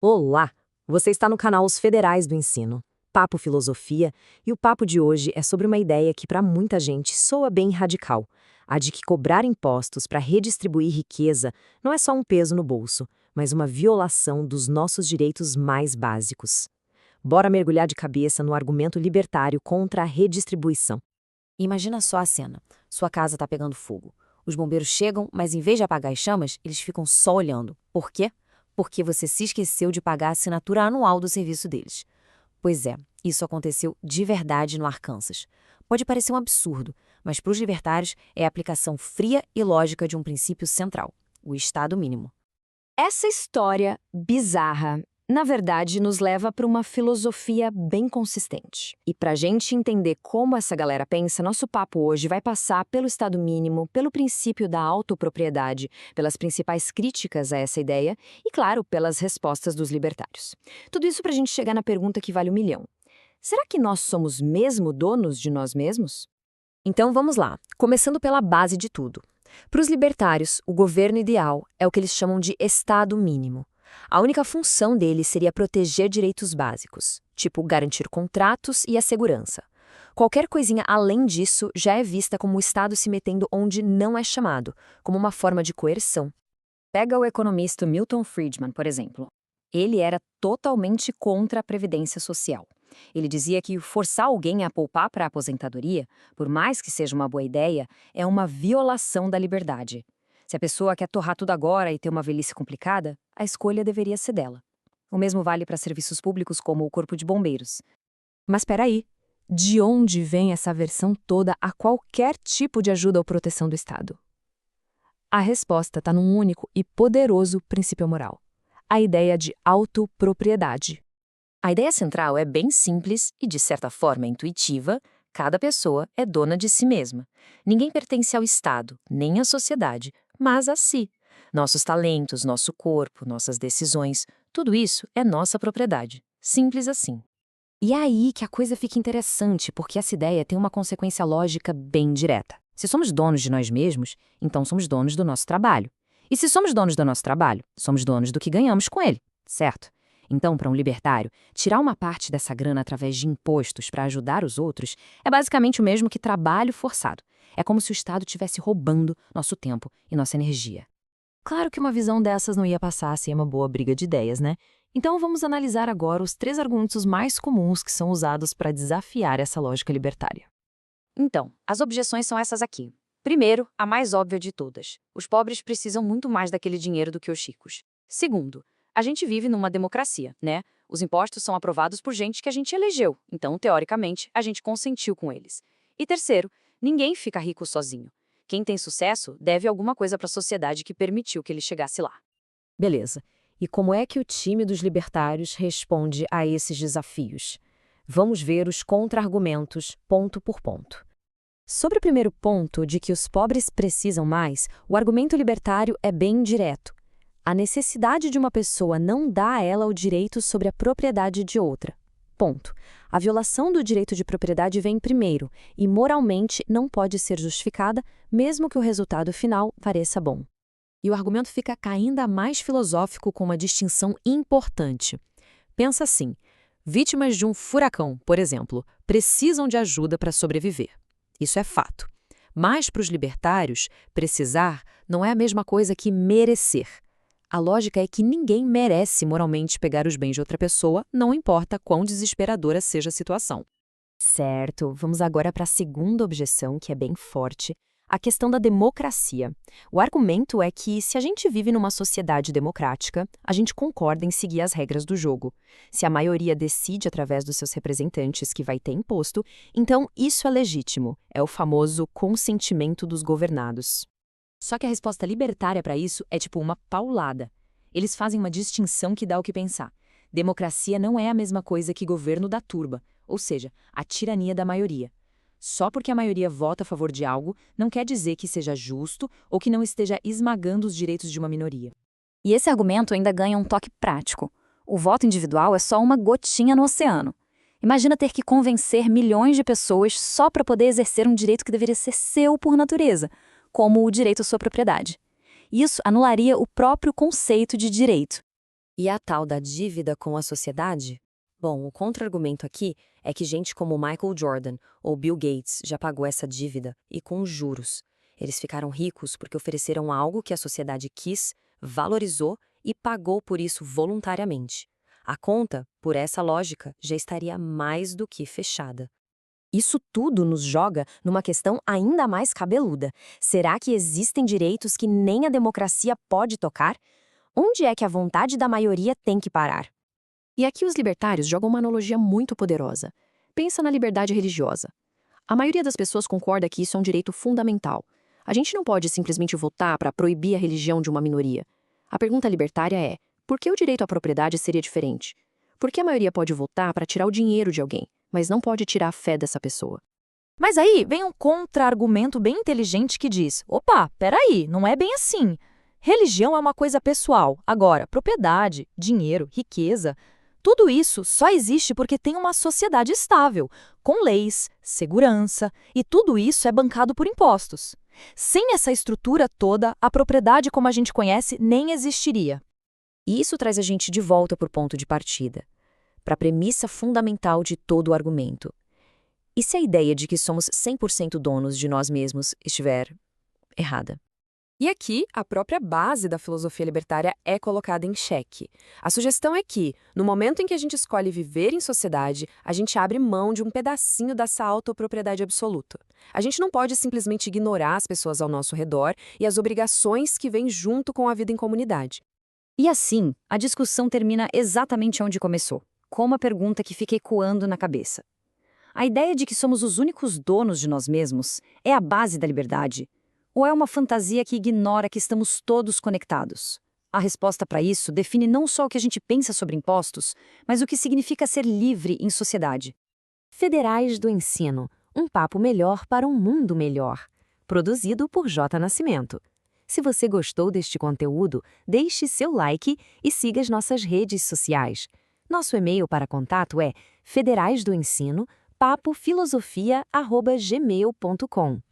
Olá! Você está no canal Os Federais do Ensino, Papo Filosofia, e o papo de hoje é sobre uma ideia que para muita gente soa bem radical, a de que cobrar impostos para redistribuir riqueza não é só um peso no bolso, mas uma violação dos nossos direitos mais básicos. Bora mergulhar de cabeça no argumento libertário contra a redistribuição. Imagina só a cena. Sua casa está pegando fogo. Os bombeiros chegam, mas em vez de apagar as chamas, eles ficam só olhando. Por quê? Porque você se esqueceu de pagar a assinatura anual do serviço deles. Pois é, isso aconteceu de verdade no Arkansas. Pode parecer um absurdo, mas para os libertários é a aplicação fria e lógica de um princípio central, o Estado mínimo. Essa história bizarra, na verdade, nos leva para uma filosofia bem consistente. E para a gente entender como essa galera pensa, nosso papo hoje vai passar pelo Estado mínimo, pelo princípio da autopropriedade, pelas principais críticas a essa ideia e, claro, pelas respostas dos libertários. Tudo isso para a gente chegar na pergunta que vale 1 milhão. Será que nós somos mesmo donos de nós mesmos? Então vamos lá, começando pela base de tudo. Para os libertários, o governo ideal é o que eles chamam de Estado mínimo. A única função dele seria proteger direitos básicos, tipo garantir contratos e a segurança. Qualquer coisinha além disso já é vista como o Estado se metendo onde não é chamado, como uma forma de coerção. Pega o economista Milton Friedman, por exemplo. Ele era totalmente contra a previdência social. Ele dizia que forçar alguém a poupar para a aposentadoria, por mais que seja uma boa ideia, é uma violação da liberdade. Se a pessoa quer torrar tudo agora e ter uma velhice complicada, a escolha deveria ser dela. O mesmo vale para serviços públicos como o Corpo de Bombeiros. Mas espera aí, de onde vem essa aversão toda a qualquer tipo de ajuda ou proteção do Estado? A resposta está num único e poderoso princípio moral: a ideia de autopropriedade. A ideia central é bem simples e, de certa forma, intuitiva. Cada pessoa é dona de si mesma. Ninguém pertence ao Estado, nem à sociedade, mas a si. Nossos talentos, nosso corpo, nossas decisões, tudo isso é nossa propriedade. Simples assim. E é aí que a coisa fica interessante, porque essa ideia tem uma consequência lógica bem direta. Se somos donos de nós mesmos, então somos donos do nosso trabalho. E se somos donos do nosso trabalho, somos donos do que ganhamos com ele, certo? Então, para um libertário, tirar uma parte dessa grana através de impostos para ajudar os outros é basicamente o mesmo que trabalho forçado. É como se o Estado estivesse roubando nosso tempo e nossa energia. Claro que uma visão dessas não ia passar sem uma boa briga de ideias, né? Então vamos analisar agora os 3 argumentos mais comuns que são usados para desafiar essa lógica libertária. Então, as objeções são essas aqui. Primeiro, a mais óbvia de todas. Os pobres precisam muito mais daquele dinheiro do que os ricos. Segundo, a gente vive numa democracia, né? Os impostos são aprovados por gente que a gente elegeu, então, teoricamente, a gente consentiu com eles. E terceiro, ninguém fica rico sozinho. Quem tem sucesso deve alguma coisa para a sociedade que permitiu que ele chegasse lá. Beleza. E como é que o time dos libertários responde a esses desafios? Vamos ver os contra-argumentos, ponto por ponto. Sobre o primeiro ponto de que os pobres precisam mais, o argumento libertário é bem direto. A necessidade de uma pessoa não dá a ela o direito sobre a propriedade de outra. Ponto. A violação do direito de propriedade vem primeiro e moralmente não pode ser justificada, mesmo que o resultado final pareça bom. E o argumento fica ainda mais filosófico com uma distinção importante. Pensa assim: vítimas de um furacão, por exemplo, precisam de ajuda para sobreviver. Isso é fato. Mas para os libertários, precisar não é a mesma coisa que merecer. A lógica é que ninguém merece moralmente pegar os bens de outra pessoa, não importa quão desesperadora seja a situação. Certo, vamos agora para a segunda objeção, que é bem forte, a questão da democracia. O argumento é que, se a gente vive numa sociedade democrática, a gente concorda em seguir as regras do jogo. Se a maioria decide através dos seus representantes que vai ter imposto, então isso é legítimo, é o famoso consentimento dos governados. Só que a resposta libertária para isso é tipo uma paulada. Eles fazem uma distinção que dá o que pensar. Democracia não é a mesma coisa que governo da turba, ou seja, a tirania da maioria. Só porque a maioria vota a favor de algo, não quer dizer que seja justo ou que não esteja esmagando os direitos de uma minoria. E esse argumento ainda ganha um toque prático. O voto individual é só uma gotinha no oceano. Imagina ter que convencer milhões de pessoas só para poder exercer um direito que deveria ser seu por natureza, como o direito à sua propriedade. Isso anularia o próprio conceito de direito. E a tal da dívida com a sociedade? Bom, o contra-argumento aqui é que gente como Michael Jordan ou Bill Gates já pagou essa dívida e com juros. Eles ficaram ricos porque ofereceram algo que a sociedade quis, valorizou e pagou por isso voluntariamente. A conta, por essa lógica, já estaria mais do que fechada. Isso tudo nos joga numa questão ainda mais cabeluda. Será que existem direitos que nem a democracia pode tocar? Onde é que a vontade da maioria tem que parar? E aqui os libertários jogam uma analogia muito poderosa. Pensa na liberdade religiosa. A maioria das pessoas concorda que isso é um direito fundamental. A gente não pode simplesmente votar para proibir a religião de uma minoria. A pergunta libertária é: por que o direito à propriedade seria diferente? Por que a maioria pode votar para tirar o dinheiro de alguém, mas não pode tirar a fé dessa pessoa? Mas aí vem um contra-argumento bem inteligente que diz: opa, peraí, não é bem assim. Religião é uma coisa pessoal. Agora, propriedade, dinheiro, riqueza, tudo isso só existe porque tem uma sociedade estável, com leis, segurança, e tudo isso é bancado por impostos. Sem essa estrutura toda, a propriedade como a gente conhece nem existiria. E isso traz a gente de volta para o ponto de partida, para a premissa fundamental de todo o argumento. E se a ideia de que somos 100% donos de nós mesmos estiver errada? E aqui, a própria base da filosofia libertária é colocada em xeque. A sugestão é que, no momento em que a gente escolhe viver em sociedade, a gente abre mão de um pedacinho dessa autopropriedade absoluta. A gente não pode simplesmente ignorar as pessoas ao nosso redor e as obrigações que vêm junto com a vida em comunidade. E assim, a discussão termina exatamente onde começou, com uma pergunta que fica ecoando na cabeça. A ideia de que somos os únicos donos de nós mesmos é a base da liberdade? Ou é uma fantasia que ignora que estamos todos conectados? A resposta para isso define não só o que a gente pensa sobre impostos, mas o que significa ser livre em sociedade. Federais do Ensino, um papo melhor para um mundo melhor. Produzido por J. Nascimento. Se você gostou deste conteúdo, deixe seu like e siga as nossas redes sociais. Nosso e-mail para contato é federaisdoensino@papofilosofia@gmail.com.